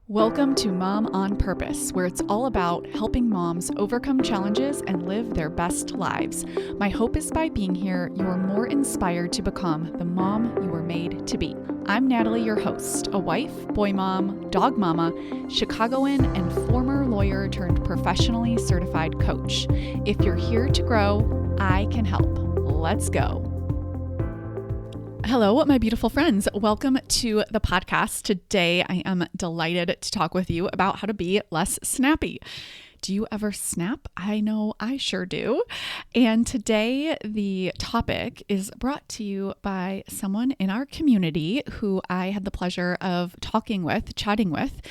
Welcome to Mom on Purpose, where it's all about helping moms overcome challenges and live their best lives. My hope is by being here, you are more inspired to become the mom you were made to be. I'm Natalie, your host, a wife, boy mom, dog mama, Chicagoan, and former lawyer turned professionally certified coach. If you're here to grow, I can help. Let's go. Hello, my beautiful friends. Welcome to the podcast. Today, I am delighted to talk with you about how to be less snappy. Do you ever snap? I know I sure do. And today, the topic is brought to you by someone in our community who I had the pleasure of chatting with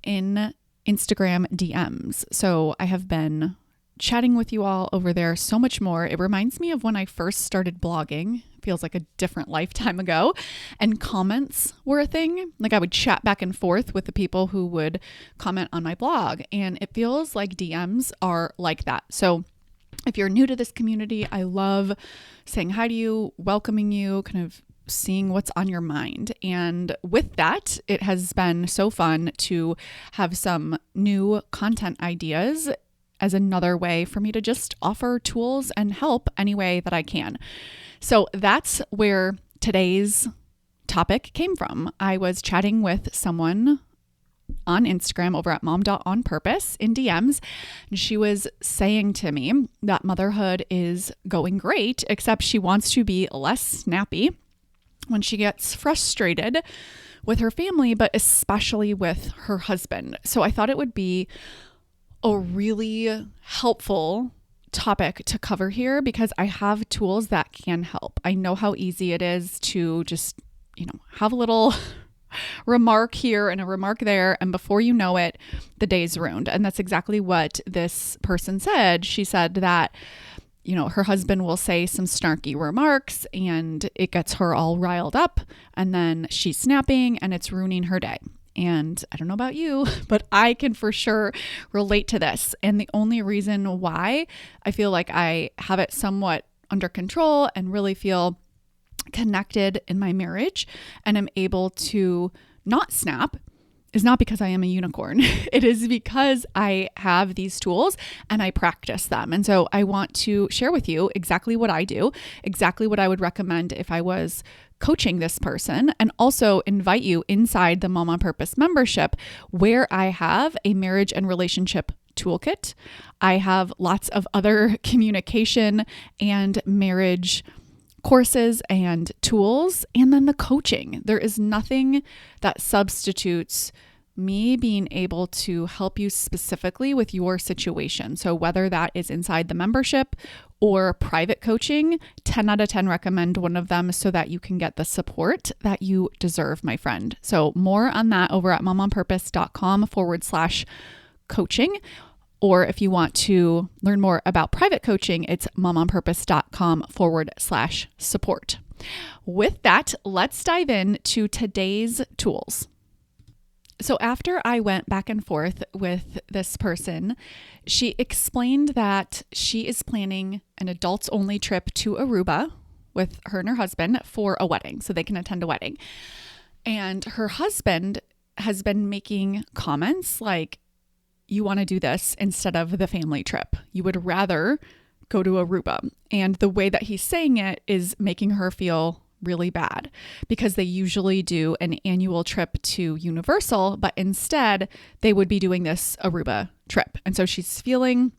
in Instagram DMs. So I have been chatting with you all over there so much more. It reminds me of when I first started blogging. Feels like a different lifetime ago. And comments were a thing. Like I would chat back and forth with the people who would comment on my blog. And it feels like DMs are like that. So if you're new to this community, I love saying hi to you, welcoming you, kind of seeing what's on your mind. And with that, it has been so fun to have some new content ideas as another way for me to just offer tools and help any way that I can. So that's where today's topic came from. I was chatting with someone on Instagram over at mom.onpurpose in DMs, and she was saying to me that motherhood is going great, except she wants to be less snappy when she gets frustrated with her family, but especially with her husband. So I thought it would be a really helpful topic to cover here because I have tools that can help. I know how easy it is to just, have a little remark here and a remark there, and before you know it, the day's ruined. And that's exactly what this person said. She said that, her husband will say some snarky remarks and it gets her all riled up, and then she's snapping and it's ruining her day. And I don't know about you, but I can for sure relate to this. And the only reason why I feel like I have it somewhat under control and really feel connected in my marriage and am able to not snap is not because I am a unicorn. It is because I have these tools and I practice them. And so I want to share with you exactly what I do, exactly what I would recommend if I was coaching this person, and also invite you inside the Mom on Purpose membership where I have a marriage and relationship toolkit. I have lots of other communication and marriage courses and tools, and then the coaching. There is nothing that substitutes me being able to help you specifically with your situation. So whether that is inside the membership or private coaching, 10 out of 10 recommend one of them so that you can get the support that you deserve, my friend. So more on that over at momonpurpose.com/coaching. Or if you want to learn more about private coaching, it's momonpurpose.com/support. With that, let's dive into today's tools. So after I went back and forth with this person, she explained that she is planning an adults-only trip to Aruba with her and her husband for a wedding, so they can attend a wedding. And her husband has been making comments like, you want to do this instead of the family trip. You would rather go to Aruba. And the way that he's saying it is making her feel really bad because they usually do an annual trip to Universal, but instead they would be doing this Aruba trip. And so she's feeling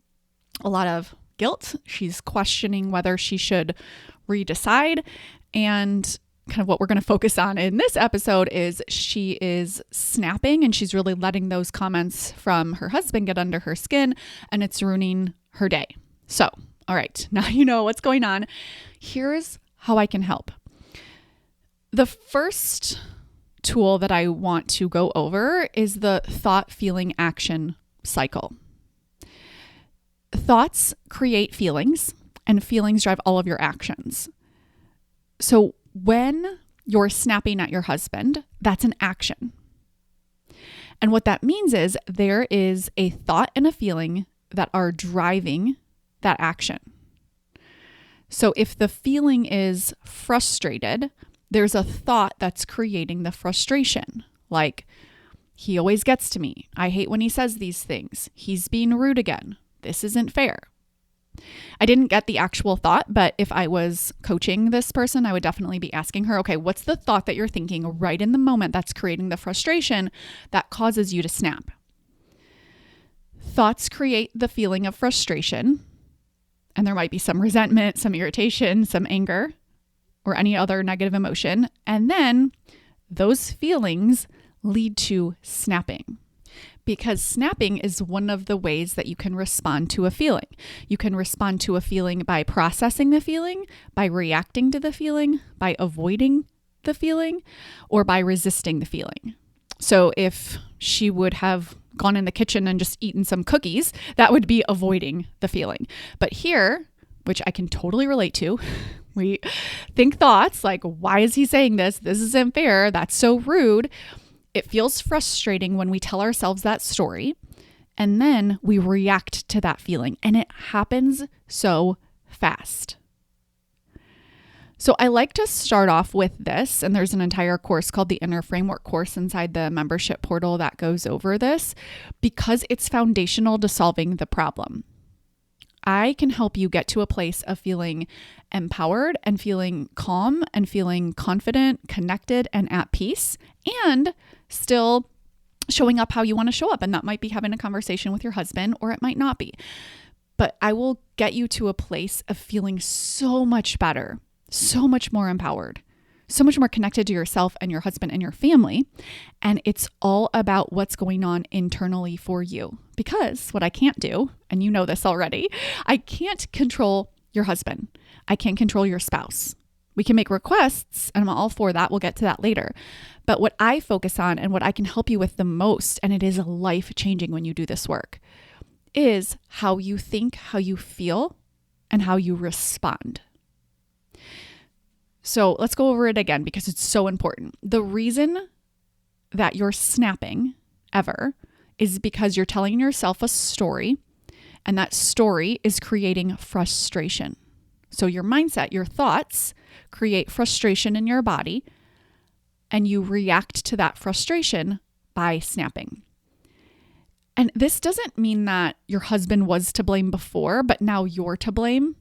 a lot of guilt. She's questioning whether she should redecide. And kind of what we're going to focus on in this episode is she is snapping and she's really letting those comments from her husband get under her skin, and it's ruining her day. So, all right, now you know what's going on. Here's how I can help. The first tool that I want to go over is the thought, feeling, action cycle. Thoughts create feelings, and feelings drive all of your actions. So when you're snapping at your husband, that's an action. And what that means is there is a thought and a feeling that are driving that action. So if the feeling is frustrated, there's a thought that's creating the frustration. Like, He always gets to me. I hate when he says these things. He's being rude again. This isn't fair. I didn't get the actual thought, but if I was coaching this person, I would definitely be asking her, okay, what's the thought that you're thinking right in the moment that's creating the frustration that causes you to snap? Thoughts create the feeling of frustration, and there might be some resentment, some irritation, some anger, or any other negative emotion. And then those feelings lead to snapping, because snapping is one of the ways that you can respond to a feeling. You can respond to a feeling by processing the feeling, by reacting to the feeling, by avoiding the feeling, or by resisting the feeling. So if she would have gone in the kitchen and just eaten some cookies, that would be avoiding the feeling. But here, which I can totally relate to, we think thoughts like, why is he saying this? This isn't fair. That's so rude. It feels frustrating when we tell ourselves that story, and then we react to that feeling, and it happens so fast. So I like to start off with this, and there's an entire course called the Inner Framework course inside the membership portal that goes over this, because it's foundational to solving the problem. I can help you get to a place of feeling empowered and feeling calm and feeling confident, connected, and at peace, and still showing up how you want to show up. And that might be having a conversation with your husband, or it might not be. But I will get you to a place of feeling so much better, so much more empowered, so much more connected to yourself and your husband and your family. And it's all about what's going on internally for you. Because what I can't do, and you know this already, I can't control your husband. I can't control your spouse. We can make requests, and I'm all for that. We'll get to that later. But what I focus on and what I can help you with the most, and it is life-changing when you do this work, is how you think, how you feel, and how you respond. So let's go over it again because it's so important. The reason that you're snapping ever is because you're telling yourself a story, and that story is creating frustration. So your mindset, your thoughts create frustration in your body, and you react to that frustration by snapping. And this doesn't mean that your husband was to blame before, but now you're to blame.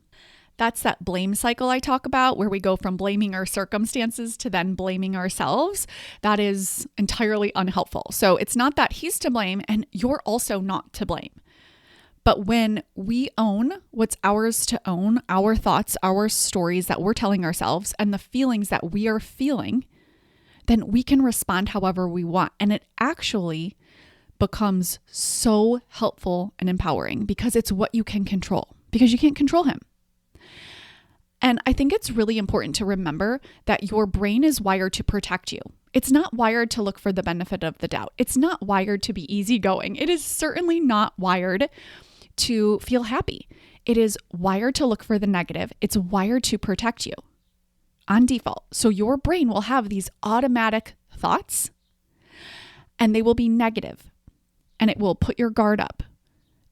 That's that blame cycle I talk about, where we go from blaming our circumstances to then blaming ourselves. That is entirely unhelpful. So it's not that he's to blame and you're also not to blame. But when we own what's ours to own, our thoughts, our stories that we're telling ourselves, and the feelings that we are feeling, then we can respond however we want. And it actually becomes so helpful and empowering because it's what you can control, because you can't control him. And I think it's really important to remember that your brain is wired to protect you. It's not wired to look for the benefit of the doubt. It's not wired to be easygoing. It is certainly not wired to feel happy. It is wired to look for the negative. It's wired to protect you on default. So your brain will have these automatic thoughts, and they will be negative, and it will put your guard up,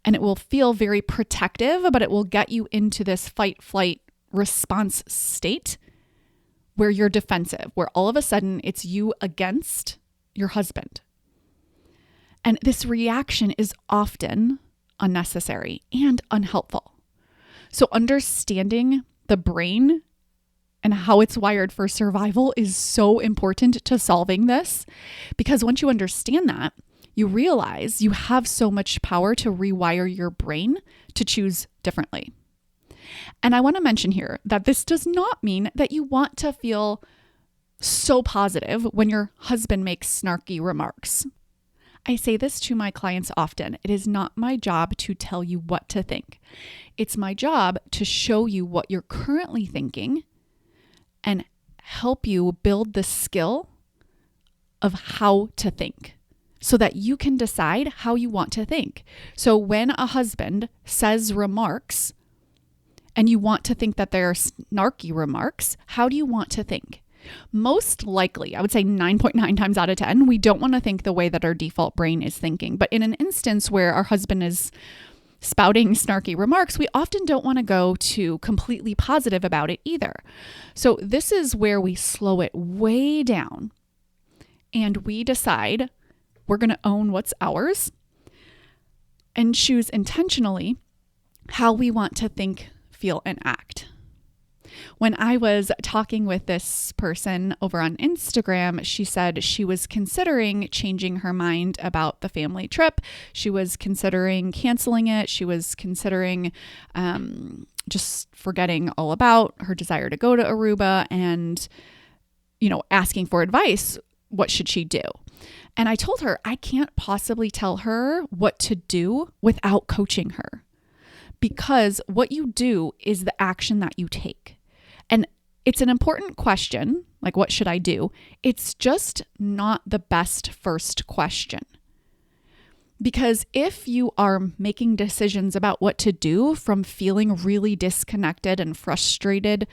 and it will feel very protective, but it will get you into this fight, flight, response state where you're defensive, where all of a sudden it's you against your husband. And this reaction is often unnecessary and unhelpful. So understanding the brain and how it's wired for survival is so important to solving this, because once you understand that, you realize you have so much power to rewire your brain to choose differently. And I want to mention here that this does not mean that you want to feel so positive when your husband makes snarky remarks. I say this to my clients often. It is not my job to tell you what to think. It's my job to show you what you're currently thinking and help you build the skill of how to think so that you can decide how you want to think. So when a husband says remarks, and you want to think that they're snarky remarks, how do you want to think? Most likely, I would say 9.9 times out of 10, we don't want to think the way that our default brain is thinking. But in an instance where our husband is spouting snarky remarks, we often don't want to go to completely positive about it either. So this is where we slow it way down and we decide We're going to own what's ours and choose intentionally how we want to think, feel, and act. When I was talking with this person over on Instagram, she said she was considering changing her mind about the family trip. She was considering canceling it. She was considering just forgetting all about her desire to go to Aruba and, asking for advice. What should she do? And I told her I can't possibly tell her what to do without coaching her, because what you do is the action that you take. And it's an important question, like what should I do? It's just not the best first question. Because if you are making decisions about what to do from feeling really disconnected and frustrated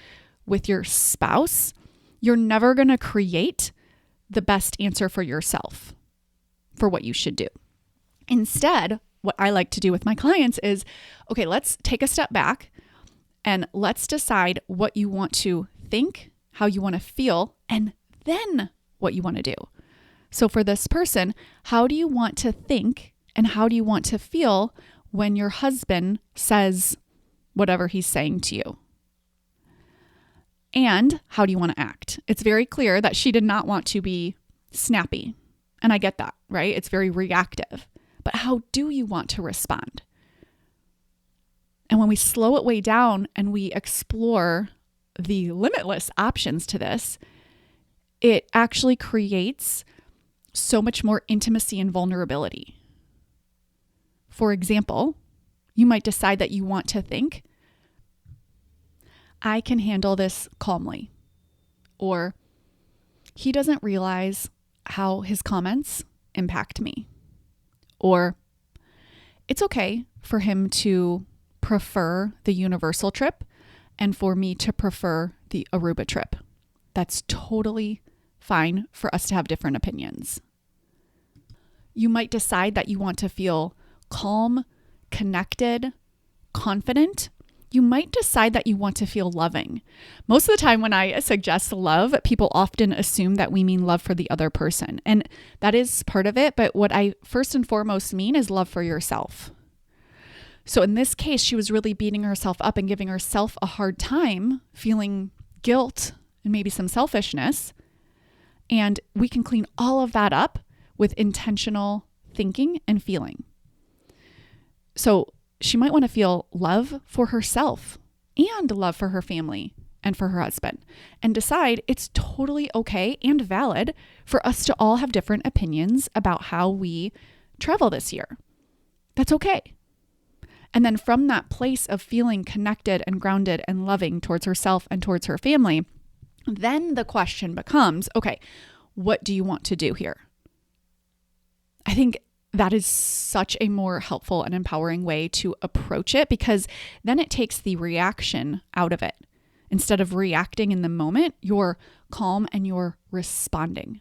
with your spouse, you're never going to create the best answer for yourself for what you should do. Instead, what I like to do with my clients is, okay, let's take a step back and let's decide what you want to think, how you want to feel, and then what you want to do. So for this person, how do you want to think and how do you want to feel when your husband says whatever he's saying to you? And how do you want to act? It's very clear that she did not want to be snappy. And I get that, right? It's very reactive. But how do you want to respond? And when we slow it way down and we explore the limitless options to this, it actually creates so much more intimacy and vulnerability. For example, you might decide that you want to think, I can handle this calmly. Or he doesn't realize how his comments impact me. Or it's okay for him to prefer the Universal trip and for me to prefer the Aruba trip. That's totally fine for us to have different opinions. You might decide that you want to feel calm, connected, confident. You might decide that you want to feel loving. Most of the time when I suggest love, people often assume that we mean love for the other person. And that is part of it. But what I first and foremost mean is love for yourself. So in this case, she was really beating herself up and giving herself a hard time, feeling guilt and maybe some selfishness. And we can clean all of that up with intentional thinking and feeling. So she might want to feel love for herself and love for her family and for her husband, and decide it's totally okay and valid for us to all have different opinions about how we travel this year. That's okay. And then from that place of feeling connected and grounded and loving towards herself and towards her family, then the question becomes, okay, what do you want to do here? I think that is such a more helpful and empowering way to approach it, because then it takes the reaction out of it. Instead of reacting in the moment, you're calm and you're responding.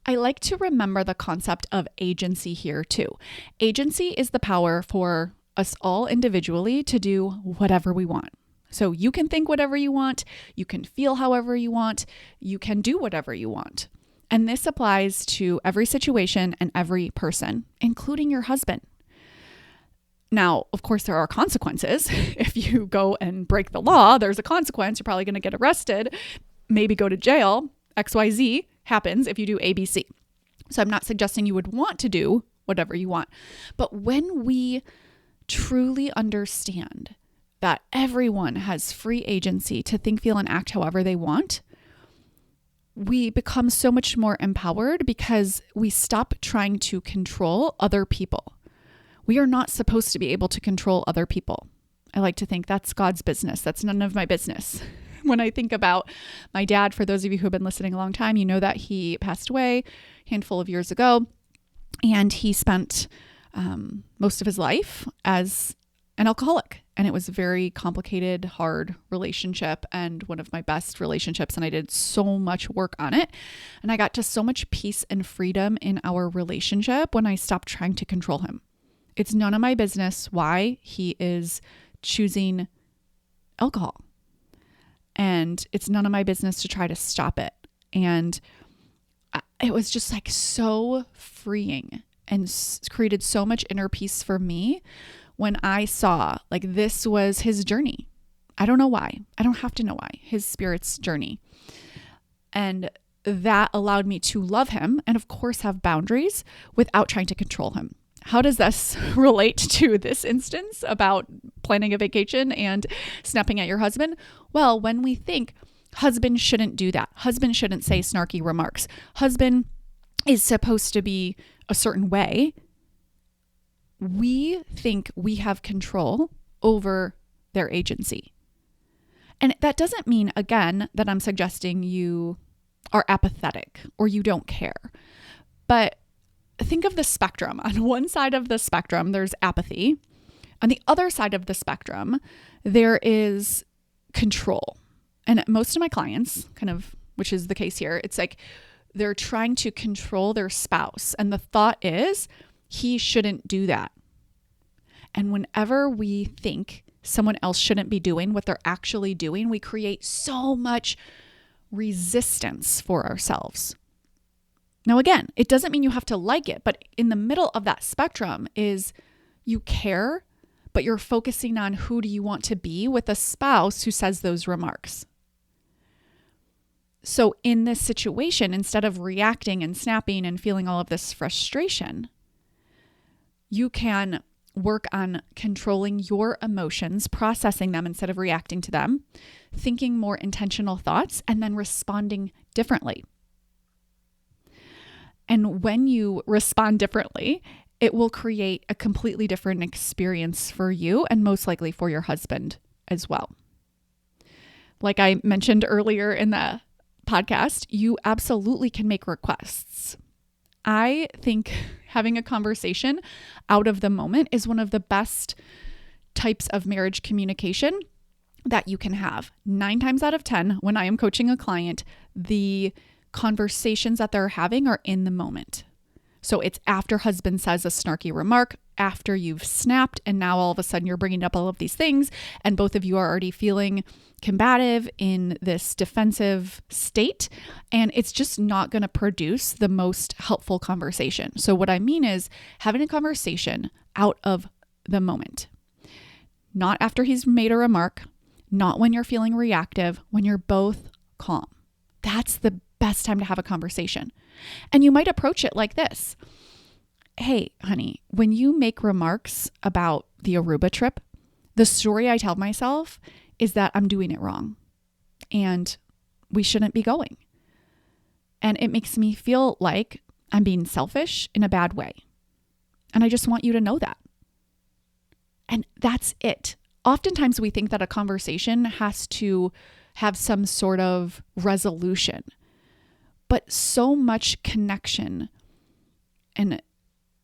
I like to remember the concept of agency here too. Agency is the power for us all individually to do whatever we want. So you can think whatever you want, you can feel however you want, you can do whatever you want. And this applies to every situation and every person, including your husband. Now, of course, there are consequences. If you go and break the law, there's a consequence. You're probably going to get arrested, maybe go to jail. XYZ happens if you do ABC. So I'm not suggesting you would want to do whatever you want. But when we truly understand that everyone has free agency to think, feel, and act however they want, we become so much more empowered because we stop trying to control other people. We are not supposed to be able to control other people. I like to think that's God's business. That's none of my business. When I think about my dad, for those of you who have been listening a long time, you know that he passed away a handful of years ago, and he spent most of his life as an alcoholic. And it was a very complicated, hard relationship and one of my best relationships. And I did so much work on it. And I got to so much peace and freedom in our relationship when I stopped trying to control him. It's none of my business why he is choosing alcohol. And it's none of my business to try to stop it. And it was just like so freeing and created so much inner peace for me when I saw like this was his journey. I don't know why. I don't have to know why. His spirit's journey. And that allowed me to love him and of course have boundaries without trying to control him. How does this relate to this instance about planning a vacation and snapping at your husband? Well, when we think husband shouldn't do that, husband shouldn't say snarky remarks, husband is supposed to be a certain way, we think we have control over their agency. And that doesn't mean, again, that I'm suggesting you are apathetic or you don't care. But think of the spectrum. On one side of the spectrum, there's apathy. On the other side of the spectrum, there is control. And most of my clients, kind of, which is the case here, it's like they're trying to control their spouse. And the thought is, he shouldn't do that. And whenever we think someone else shouldn't be doing what they're actually doing, we create so much resistance for ourselves. Now, again, it doesn't mean you have to like it, but in the middle of that spectrum is you care, but you're focusing on who do you want to be with a spouse who says those remarks. So in this situation, instead of reacting and snapping and feeling all of this frustration, you can work on controlling your emotions, processing them instead of reacting to them, thinking more intentional thoughts, and then responding differently. And when you respond differently, it will create a completely different experience for you and most likely for your husband as well. Like I mentioned earlier in the podcast, you absolutely can make requests. I think having a conversation out of the moment is one of the best types of marriage communication that you can have. 9 times out of 10, when I am coaching a client, the conversations that they're having are in the moment. So it's after husband says a snarky remark, after you've snapped, and now all of a sudden you're bringing up all of these things, and both of you are already feeling combative in this defensive state, and it's just not going to produce the most helpful conversation. So what I mean is having a conversation out of the moment, not after he's made a remark, not when you're feeling reactive, when you're both calm. That's the best time to have a conversation. And you might approach it like this. Hey, honey, when you make remarks about the Aruba trip, the story I tell myself is that I'm doing it wrong and we shouldn't be going. And it makes me feel like I'm being selfish in a bad way. And I just want you to know that. And that's it. Oftentimes we think that a conversation has to have some sort of resolution, but so much connection and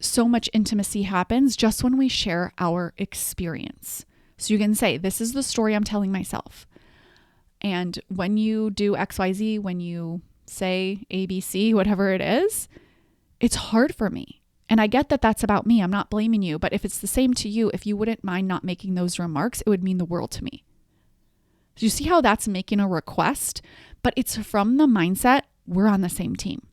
so much intimacy happens just when we share our experience. So you can say, this is the story I'm telling myself. And when you do XYZ, when you say ABC, whatever it is, it's hard for me. And I get that that's about me. I'm not blaming you. But if it's the same to you, if you wouldn't mind not making those remarks, it would mean the world to me. So you see how that's making a request, but it's from the mindset, we're on the same team.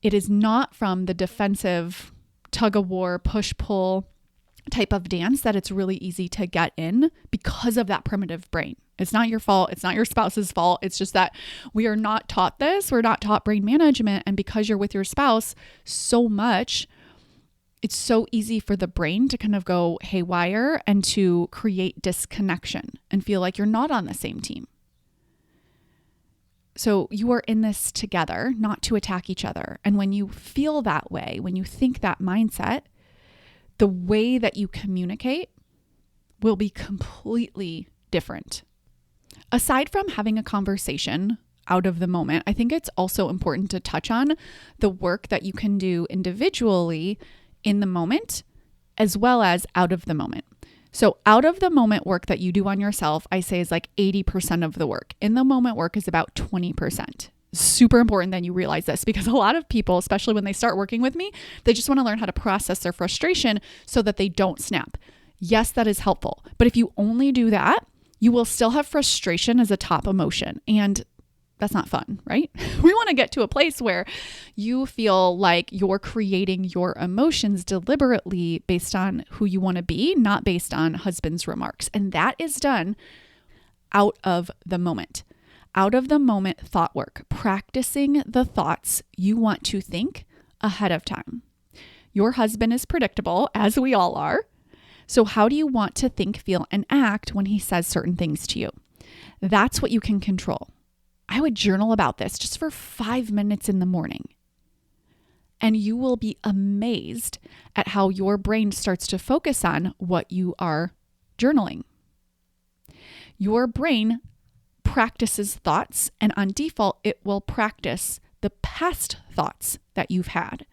It is not from the defensive tug of war, push-pull type of dance that it's really easy to get in because of that primitive brain. It's not your fault. It's not your spouse's fault. It's just that we are not taught this. We're not taught brain management. And because you're with your spouse so much, it's so easy for the brain to kind of go haywire and to create disconnection and feel like you're not on the same team. So you are in this together, not to attack each other. And when you feel that way, when you think that mindset, the way that you communicate will be completely different. Aside from having a conversation out of the moment, I think it's also important to touch on the work that you can do individually in the moment, as well as out of the moment. So out of the moment work that you do on yourself, I say is like 80% of the work. In the moment work is about 20%. Super important that you realize this, because a lot of people, especially when they start working with me, they just want to learn how to process their frustration so that they don't snap. Yes, that is helpful. But if you only do that, you will still have frustration as a top emotion. And That's not fun, right? We want to get to a place where you feel like you're creating your emotions deliberately based on who you want to be, not based on husband's remarks. And that is done out of the moment. Out of the moment thought work, practicing the thoughts you want to think ahead of time. Your husband is predictable, as we all are. So how do you want to think, feel, and act when he says certain things to you? That's what you can control. I would journal about this just for 5 minutes in the morning. And you will be amazed at how your brain starts to focus on what you are journaling. Your brain practices thoughts, and on default, it will practice the past thoughts that you've had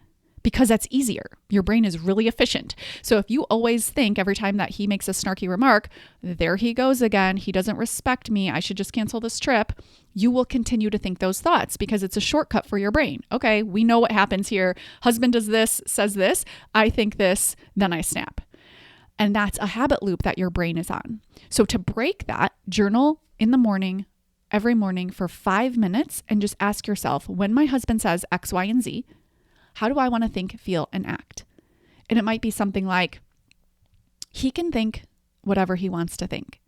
because that's easier. Your brain is really efficient. So if you always think every time that he makes a snarky remark, there he goes again, he doesn't respect me, I should just cancel this trip, you will continue to think those thoughts because it's a shortcut for your brain. Okay, we know what happens here. Husband does this, says this, I think this, then I snap. And that's a habit loop that your brain is on. So to break that, journal in the morning, every morning for 5 minutes and just ask yourself, when my husband says X, Y, and Z, how do I want to think, feel, and act? And it might be something like, he can think whatever he wants to think.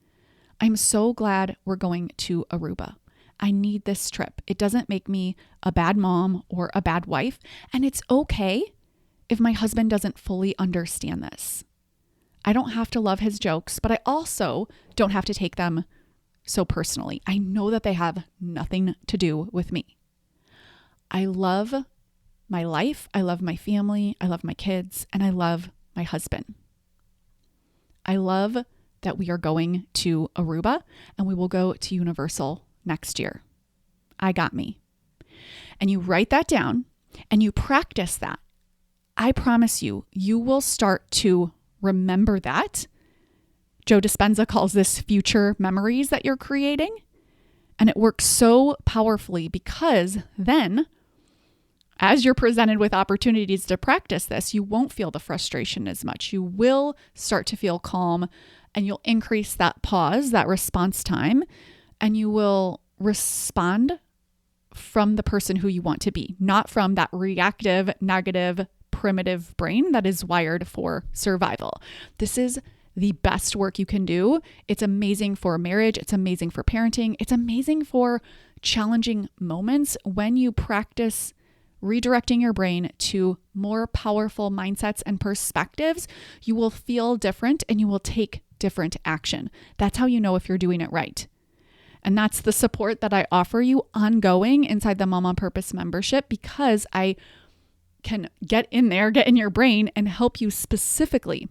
I'm so glad we're going to Aruba. I need this trip. It doesn't make me a bad mom or a bad wife. And it's okay if my husband doesn't fully understand this. I don't have to love his jokes, but I also don't have to take them so personally. I know that they have nothing to do with me. I love my life, I love my family, I love my kids, and I love my husband. I love that we are going to Aruba and we will go to Universal next year. I got me. And you write that down and you practice that. I promise you, you will start to remember that. Joe Dispenza calls this future memories that you're creating. And it works so powerfully because then, as you're presented with opportunities to practice this, you won't feel the frustration as much. You will start to feel calm and you'll increase that pause, that response time, and you will respond from the person who you want to be, not from that reactive, negative, primitive brain that is wired for survival. This is the best work you can do. It's amazing for marriage. It's amazing for parenting. It's amazing for challenging moments when you practice redirecting your brain to more powerful mindsets and perspectives. You will feel different and you will take different action. That's how you know if you're doing it right. And that's the support that I offer you ongoing inside the Mom on Purpose membership, because I can get in there, get in your brain and help you specifically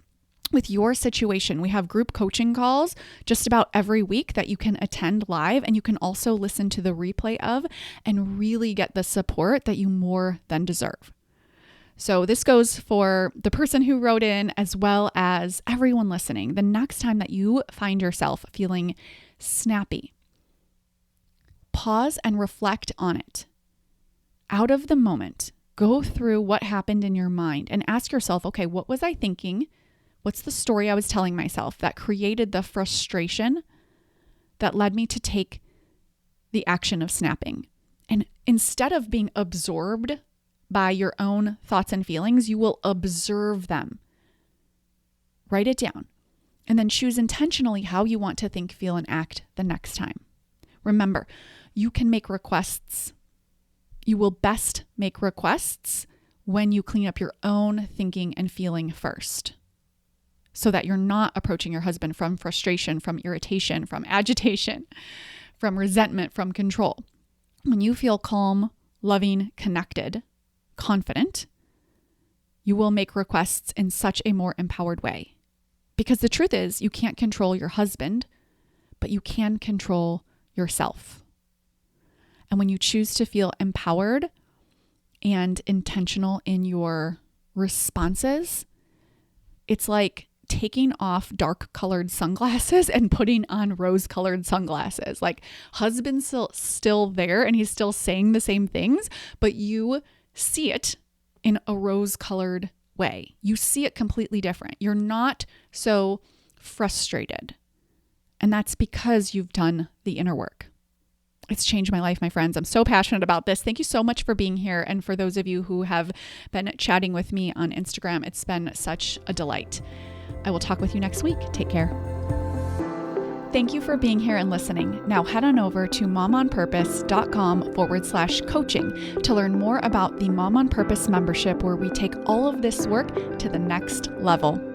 with your situation. We have group coaching calls just about every week that you can attend live, and you can also listen to the replay of and really get the support that you more than deserve. So this goes for the person who wrote in as well as everyone listening. The next time that you find yourself feeling snappy, pause and reflect on it. Out of the moment, go through what happened in your mind and ask yourself, okay, what was I thinking? What's the story I was telling myself that created the frustration that led me to take the action of snapping? And instead of being absorbed by your own thoughts and feelings, you will observe them. Write it down and then choose intentionally how you want to think, feel, and act the next time. Remember, you can make requests. You will best make requests when you clean up your own thinking and feeling first, so that you're not approaching your husband from frustration, from irritation, from agitation, from resentment, from control. When you feel calm, loving, connected, confident, you will make requests in such a more empowered way. Because the truth is, you can't control your husband, but you can control yourself. And when you choose to feel empowered and intentional in your responses, it's like taking off dark colored sunglasses and putting on rose colored sunglasses. Like, husband's still there and he's still saying the same things, but you see it in a rose colored way. You see it completely different. You're not so frustrated. And that's because you've done the inner work. It's changed my life, my friends. I'm so passionate about this. Thank you so much for being here. And for those of you who have been chatting with me on Instagram, it's been such a delight. I will talk with you next week. Take care. Thank you for being here and listening. Now head on over to momonpurpose.com/coaching to learn more about the Mom on Purpose membership, where we take all of this work to the next level.